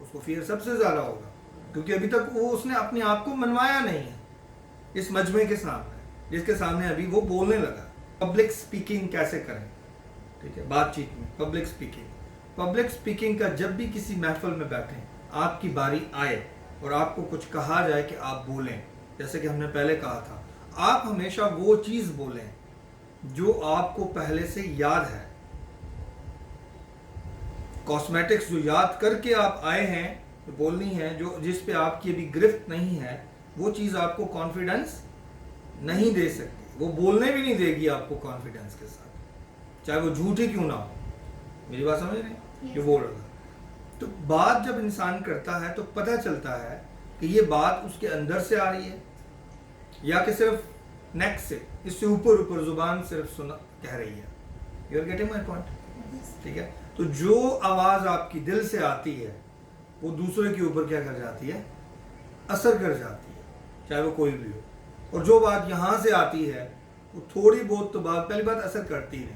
اس کو فیئر سب سے زیادہ ہوگا، کیونکہ ابھی تک وہ اس نے اپنے آپ کو منوایا نہیں ہے اس مجمع کے سامنے، جس کے سامنے ابھی وہ بولنے لگا۔ پبلک سپیکنگ کیسے کریں، ٹھیک ہے، بات چیت میں پبلک سپیکنگ کا جب بھی کسی محفل میں بیٹھیں، آپ کی باری آئے اور آپ کو کچھ کہا جائے کہ آپ بولیں، جیسے کہ ہم نے پہلے کہا تھا، آپ ہمیشہ وہ چیز بولیں جو آپ کو پہلے سے یاد ہے۔ کاسمیٹکس جو یاد کر کے آپ آئے ہیں جو بولنی ہے، جو جس پہ آپ کی ابھی گرفت نہیں ہے، وہ چیز آپ کو کانفیڈنس نہیں دے سکتی، وہ بولنے بھی نہیں دے گی آپ کو کانفیڈنس کے ساتھ، چاہے وہ جھوٹ ہی کیوں نہ ہو۔ میری بات سمجھ رہے ہیں؟ یہ بول رہا تھا۔ تو بات جب انسان کرتا ہے تو پتہ چلتا ہے کہ یہ بات اس کے اندر سے آ رہی ہے یا کہ صرف نیک سے، اس سے اوپر زبان صرف سنا کہہ رہی ہے۔ You are getting my point? ٹھیک ہے، تو جو آواز آپ کی دل سے آتی ہے وہ دوسرے کے اوپر کیا کر جاتی ہے، اثر کر جاتی ہے، چاہے وہ کوئی بھی ہو۔ اور جو بات یہاں سے آتی ہے وہ تھوڑی بہت تو بات، پہلی بات اثر کرتی ہے،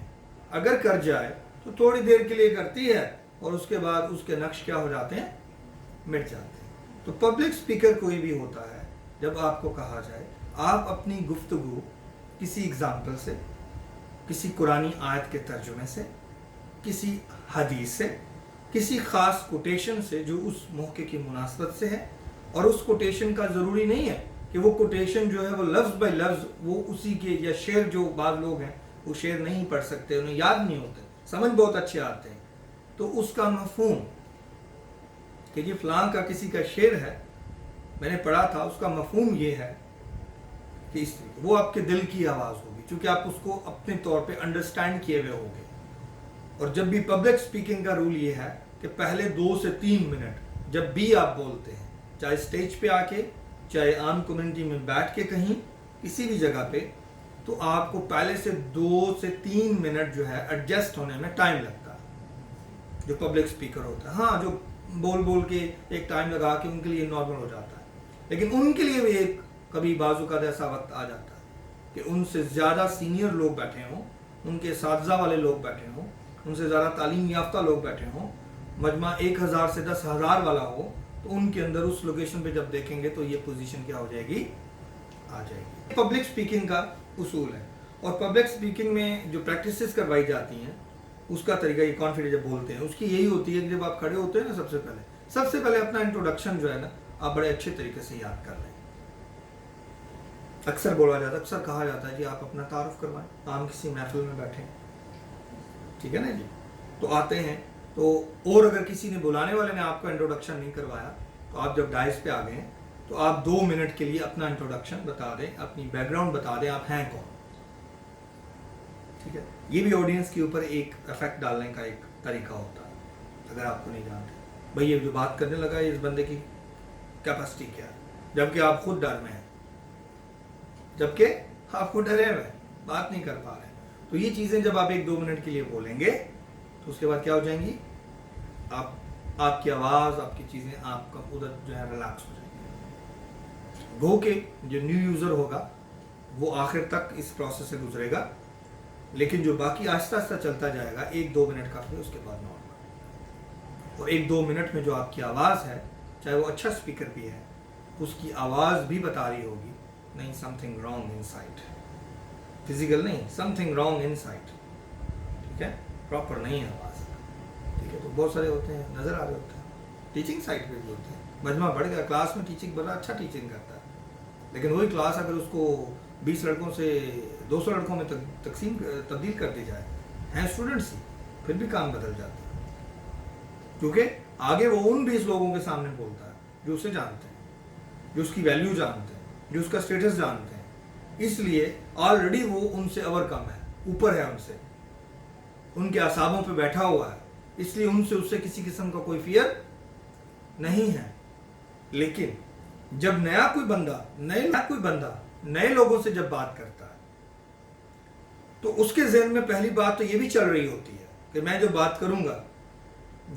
اگر کر جائے تو تھوڑی دیر کے لیے کرتی ہے اور اس کے بعد اس کے نقش کیا ہو جاتے ہیں، مٹ جاتے ہیں۔ تو پبلک سپیکر کوئی بھی ہوتا ہے، جب آپ کو کہا جائے آپ اپنی گفتگو کسی اگزامپل سے، کسی قرآنی آیت کے ترجمے سے، کسی حدیث سے، کسی خاص کوٹیشن سے جو اس موقع کی مناسبت سے ہے، اور اس کوٹیشن کا ضروری نہیں ہے کہ وہ کوٹیشن جو ہے وہ لفظ بائی لفظ وہ اسی کے، یا شعر جو بعض لوگ ہیں وہ شعر نہیں پڑھ سکتے، انہیں یاد نہیں ہوتے، سمجھ بہت اچھے آتے ہیں، تو اس کا مفہوم کہ یہ فلاں کا کسی کا شعر ہے، میں نے پڑھا تھا، اس کا مفہوم یہ ہے کہ اس طریقے وہ آپ کے دل کی آواز ہوگی، چونکہ آپ اس کو اپنے طور پہ انڈرسٹینڈ کیے ہوئے ہوں گے۔ اور جب بھی پبلک سپیکنگ کا رول یہ ہے کہ پہلے 2 سے 3 منٹ جب بھی آپ بولتے ہیں، چاہے اسٹیج پہ آ کے، چاہے عام کمیونٹی میں بیٹھ کے کہیں کسی بھی جگہ پہ، تو آپ کو پہلے سے 2 سے 3 منٹ جو ہے ایڈجسٹ ہونے میں ٹائم لگتا ہے جو پبلک سپیکر ہوتا ہے۔ ہاں، جو بول کے ایک ٹائم لگا کے ان کے لیے نارمل ہو جاتا ہے، لیکن ان کے لیے بھی ایک کبھی بعض اوقات ایسا وقت آ جاتا ہے کہ ان سے زیادہ سینئر لوگ بیٹھے ہوں، ان کے اساتذہ والے لوگ بیٹھے ہوں، ان سے زیادہ تعلیم یافتہ لوگ بیٹھے ہوں، مجمع 1000 سے 10,000 والا ہو، تو ان کے اندر اس لوکیشن پہ جب دیکھیں گے تو یہ پوزیشن کیا ہو جائے گی، آ جائے گی۔ پبلک سپیکنگ کا اصول ہے، اور پبلک سپیکنگ میں جو پریکٹسز کروائی جاتی ہیں اس کا طریقہ، یہ کانفیڈنس جب بولتے ہیں اس کی یہی ہوتی ہے کہ جب آپ کھڑے ہوتے ہیں نا، سب سے پہلے اپنا انٹروڈکشن جو ہے نا آپ بڑے اچھے طریقے سے یاد کر لیں۔ اکثر بولا جاتا ہے، اکثر کہا جاتا ہے کہ آپ اپنا تعارف کروائیں، عام کسی محفل میں بیٹھیں، ٹھیک ہے نا جی، تو آتے ہیں تو، اور اگر کسی نے بلانے والے نے آپ کا انٹروڈکشن نہیں کروایا تو آپ جب ڈائز پہ آ گئے تو آپ 2 منٹ کے لیے اپنا انٹروڈکشن بتا دیں، اپنی بیک گراؤنڈ بتا دیں، آپ ہیں کون، ٹھیک ہے۔ یہ بھی آڈینس کے اوپر ایک افیکٹ ڈالنے کا ایک طریقہ ہوتا ہے، اگر آپ کو نہیں جانتے بھئی یہ جو بات کرنے لگا ہے اس بندے کی کیپیسٹی کیا ہے، جبکہ آپ خود ڈر میں ہیں، جبکہ آپ کو ڈرے ہوئے بات نہیں کر پا رہے ہیں۔ تو یہ چیزیں جب آپ 1-2 منٹ کے لیے بولیں گے تو اس کے بعد کیا ہو جائیں گی، آپ کی آواز، آپ کی چیزیں، آپ کا ادھر جو ہے ریلیکس ہو جائیں گے۔ گو کہ جو نیو یوزر ہوگا وہ آخر تک اس پروسیس سے گزرے گا، لیکن جو باقی آہستہ آہستہ چلتا جائے گا 1-2 منٹ کا، پھر اس کے بعد نارمل۔ اور 1-2 منٹ میں جو آپ کی آواز ہے، چاہے وہ اچھا سپیکر بھی ہے، اس کی آواز بھی بتا رہی ہوگی نہیں، something wrong inside, physical نہیں، something wrong inside, ٹھیک ہے، پراپر نہیں ہے آواز، ٹھیک ہے۔ تو بہت سارے ہوتے ہیں نظر آ رہے ہوتے ہیں، ٹیچنگ سائڈ پہ بھی ہوتے ہیں، مجمع بڑھ گیا، کلاس میں ٹیچنگ بڑا اچھا ٹیچنگ کرتا ہے، لیکن وہی کلاس اگر اس کو 20 لڑکوں سے 200 لڑکوں میں تبدیل کر دی جائے، ہیں اسٹوڈنٹس ہی، پھر بھی کام بدل جاتا ہے، کیونکہ آگے وہ ان 20 لوگوں کے سامنے بولتا ہے جو اسے جانتے ہیں، جو اس کی ویلیو جانتے ہیں، جو اس کا اسٹیٹس جانتے ہیں، اس لیے آلریڈی وہ ان سے اوور کم ہے، اوپر ہے ان سے، ان کے اعصابوں پہ بیٹھا ہوا ہے، اس لیے ان سے اس سے کسی قسم کا کوئی فیئر نہیں ہے۔ لیکن جب نیا کوئی بندہ نئے لوگوں سے جب بات کرتا ہے تو اس کے ذہن میں پہلی بات تو یہ بھی چل رہی ہوتی ہے کہ میں جو بات کروں گا،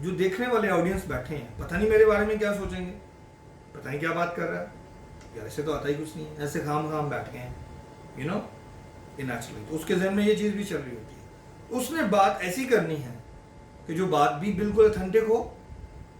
جو دیکھنے والے آڈینس بیٹھے ہیں پتہ نہیں میرے بارے میں کیا سوچیں گے، پتہ نہیں کیا بات کر رہا ہے یار، ایسے تو آتا ہی کچھ نہیں ہے، ایسے خام بیٹھ گئے ہیں، یو نو، نیچرلی، تو اس کے ذہن میں یہ چیز بھی چل رہی ہوتی ہے۔ اس نے بات ایسی کرنی ہے کہ جو بات بھی بالکل اتھینٹک ہو،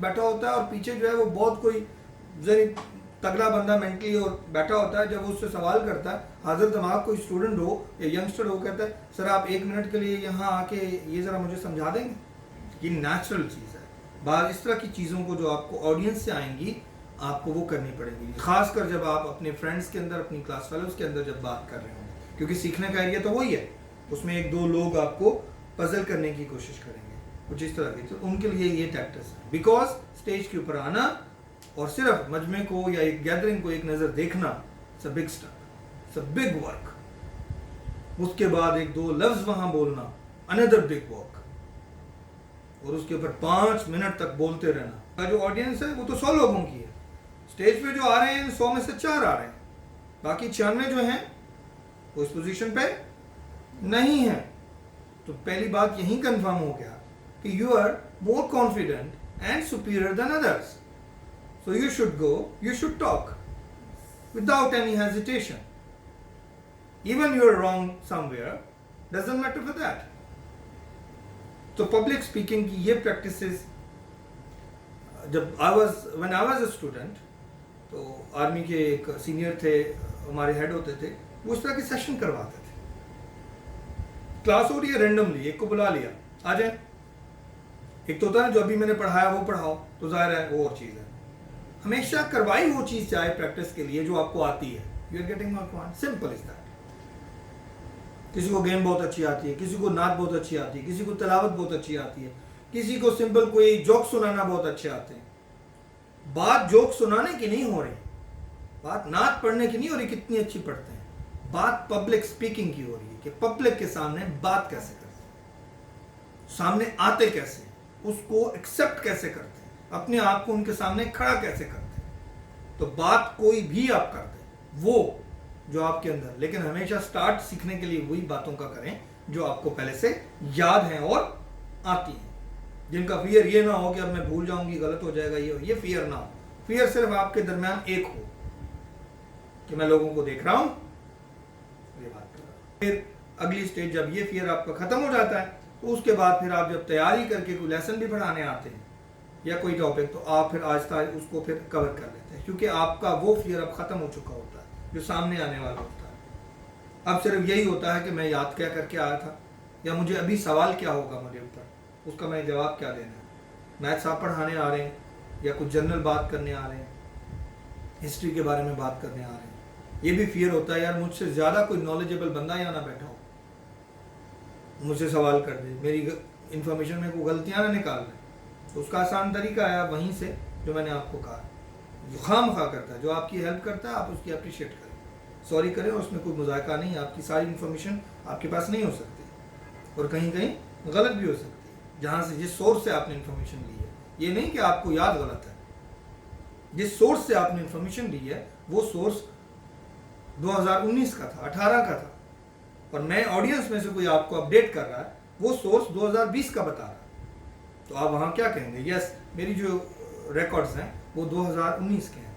بیٹھا ہوتا ہے اور پیچھے جو ہے وہ بہت کوئی ذہنی تگڑا بندہ مینٹلی اور بیٹھا ہوتا ہے. جب وہ اس سے سوال کرتا ہے, حاضر دماغ کوئی اسٹوڈنٹ ہو یا ینگسٹر ہو, کہتا ہے سر آپ 1 منٹ کے لیے یہاں آ کے یہ ذرا مجھے سمجھا دیں گے. یہ نیچرل چیز ہے. بعض اس طرح کی چیزوں کو جو آپ کو آڈینس سے آئیں گی آپ کو وہ کرنی پڑے گی, خاص کر جب آپ اپنے فرینڈس کے اندر, اپنی کلاس فیلوز کے اندر جب بات کر رہے ہوں گے, کیونکہ سیکھنے کا ایریا تو وہی ہے. اس میں 1-2 لوگ آپ کو پزل کرنے کی کوشش کریں گے کچھ اس طرح کی, تو ان کے لیے یہ ٹیکٹس ہیں. بیکاز اسٹیج کے اوپر آنا اور صرف مجمع کو یا ایک گیدرنگ کو ایک نظر دیکھنا, it's a big step, it's a big work. اس کے بعد 1-2 لفظ وہاں بولنا, اندر بگ ورک, اور اس کے اوپر 5 منٹ تک بولتے رہنا. جو آڈینس ہے وہ تو 100 لوگوں کی ہے. اسٹیج پہ جو آ رہے ہیں 100 میں سے 4 آ رہے ہیں, باقی 96 جو ہیں وہ اس پوزیشن پہ نہیں ہیں. تو پہلی بات یہی کنفرم ہو گیا کہ you are more confident and superior than others. So you should go, you should talk without any hesitation. Even you are wrong somewhere, doesn't matter for that. تو پبلک اسپیکنگ کی یہ پریکٹسز جب when I was a student, تو army کے ایک senior تھے, ہمارے head ہوتے تھے, وہ اس طرح کے سیشن کرواتے تھے. کلاس ہو رہی ہے رینڈملی, ایک کو بلا لیا, آ جائیں. ایک تو ہوتا ہے جو ابھی میں نے پڑھایا وہ پڑھاؤ, تو ظاہر ہے وہ اور چیز ہے. ہمیشہ کروائی وہ چیز چاہے پریکٹس کے لیے جو آپ کو آتی ہے. You are getting my point, simple as that. کسی کو گیم بہت اچھی آتی ہے, کسی کو نعت بہت اچھی آتی ہے, کسی کو تلاوت بہت اچھی آتی ہے, کسی کو سمپل کوئی جوک سنانا بہت اچھے آتے ہیں. بات جوک سنانے کی نہیں ہو رہی, بات نعت پڑھنے کی نہیں ہو رہی کتنی اچھی پڑھتے ہیں, بات پبلک اسپیکنگ کی ہو رہی ہے کہ پبلک کے سامنے بات کیسے کرتے ہیں, سامنے آتے کیسے, اس کو ایکسیپٹ کیسے کرتے ہیں, اپنے آپ کو ان کے سامنے کھڑا کیسے کرتے ہیں. تو بات کوئی بھی آپ کرتے ہیں وہ جو آپ کے اندر, لیکن ہمیشہ سٹارٹ سیکھنے کے لیے وہی باتوں کا کریں جو آپ کو پہلے سے یاد ہیں اور آتی ہیں, جن کا فیئر یہ نہ ہو کہ اب میں بھول جاؤں گی, غلط ہو جائے گا, یہ فیئر نہ ہو. فیئر صرف آپ کے درمیان ایک ہو کہ میں لوگوں کو دیکھ رہا ہوں, یہ بات کر رہا ہوں. پھر اگلی سٹیج جب یہ فیئر آپ کا ختم ہو جاتا ہے تو اس کے بعد پھر آپ جب تیاری کر کے کوئی لیسن بھی پڑھانے آتے ہیں یا کوئی ٹاپک, تو آپ پھر آہستہ اس کو پھر کور کر لیتے ہیں, کیونکہ آپ کا وہ فیئر اب ختم ہو چکا ہوتا ہے جو سامنے آنے والا ہوتا ہے. اب صرف یہی ہوتا ہے کہ میں یاد کیا کر کے آیا تھا, یا مجھے ابھی سوال کیا ہوگا مجھے اوپر, اس کا میں جواب کیا دینا ہے. میتھس آپ پڑھانے آ رہے ہیں یا کچھ جنرل بات کرنے آ رہے ہیں, ہسٹری کے بارے میں بات کرنے آ رہے ہیں, یہ بھی فیئر ہوتا ہے یار مجھ سے زیادہ کوئی نالجیبل بندہ یہاں نہ بیٹھا ہو, مجھ سے سوال کر دے, میری انفارمیشن میں کوئی غلطیاں نہ نکال دیں. تو اس کا آسان طریقہ ہے وہیں سے جو میں نے آپ کو کہا, جو خام خواہ کرتا ہے, جو آپ کی ہیلپ کرتا ہے آپ اس کی اپریشیٹ کریں, سوری کریں, اور اس میں کوئی مذائقہ نہیں. آپ کی ساری انفارمیشن آپ کے پاس نہیں ہو سکتی اور کہیں کہیں غلط بھی ہو سکتی ہے, جہاں سے جس سورس سے آپ نے انفارمیشن لی ہے. یہ نہیں کہ آپ کو یاد غلط ہے, جس سورس سے آپ نے انفارمیشن لی ہے وہ سورس 2019 کا تھا, 18 کا تھا, اور نئے آڈینس میں سے کوئی آپ کو اپڈیٹ کر رہا ہے, وہ سورس 2020 کا بتا رہا ہے. تو آپ وہاں کیا کہیں گے, یس میری جو ریکارڈز ہیں وہ 2019 کے ہیں.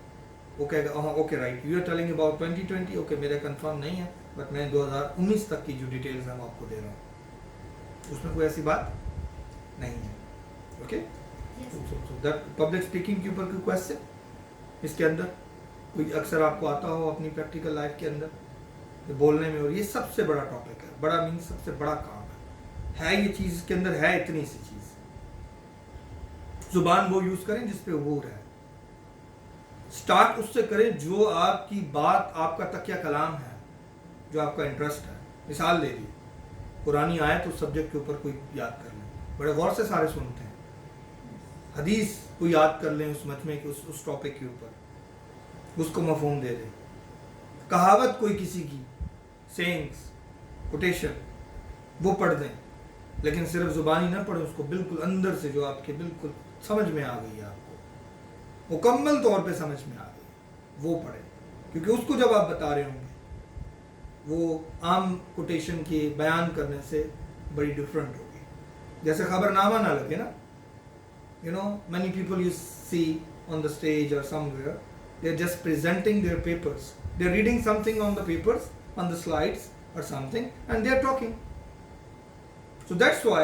وہ کہے گا ہاں okay right, you are talking about 2020, okay میرا کنفرم نہیں ہے بٹ میں 2019 تک کی جو ڈیٹیلز ہیں وہ آپ کو دے رہا ہوں. اس میں کوئی ایسی بات نہیں ہے. اوکے, پبلک اسپیکنگ کے اوپر کوئی کویسچن اس کے اندر کوئی اکثر آپ کو آتا ہو اپنی پریکٹیکل لائف کے اندر بولنے میں, اور یہ سب سے بڑا ٹاپک ہے, بڑا مینس سب سے بڑا کام ہے یہ چیز کے اندر ہے اتنی سی چیز. زبان وہ یوز کریں جس پہ عبور ہے, سٹارٹ اس سے کریں جو آپ کی بات, آپ کا تکیہ کلام ہے, جو آپ کا انٹرسٹ ہے. مثال لے لی, قرآنی آیت اس سبجیکٹ کے اوپر کوئی یاد کر لیں, بڑے غور سے سارے سنتے ہیں. حدیث کو یاد کر لیں اس مجمع کے اس ٹاپک کے اوپر, اس کو مفہوم دے دیں. کہاوت کوئی کسی کی, سینگز, کوٹیشن, وہ پڑھ دیں, لیکن صرف زبانی نہ پڑھیں, اس کو بالکل اندر سے جو آپ کے بالکل سمجھ میں آ گئی ہے, آپ کو مکمل طور پہ سمجھ میں آ گئی, وہ پڑھیں. کیونکہ اس کو جب آپ بتا رہے ہوں گے وہ عام کوٹیشن کے بیان کرنے سے بڑی ڈفرینٹ ہوگی. جیسے خبر نامہ نہ لگے نا, you know many people you see on the stage or somewhere, they are just presenting their papers, they are reading something on the papers, on the slides or something, and they are talking. So that's why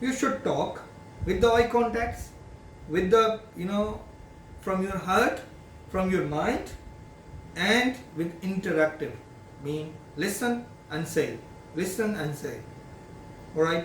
You should talk with the eye contacts, with the, from your heart, from your mind, and with interactive, mean listen and say, listen and say. Alright,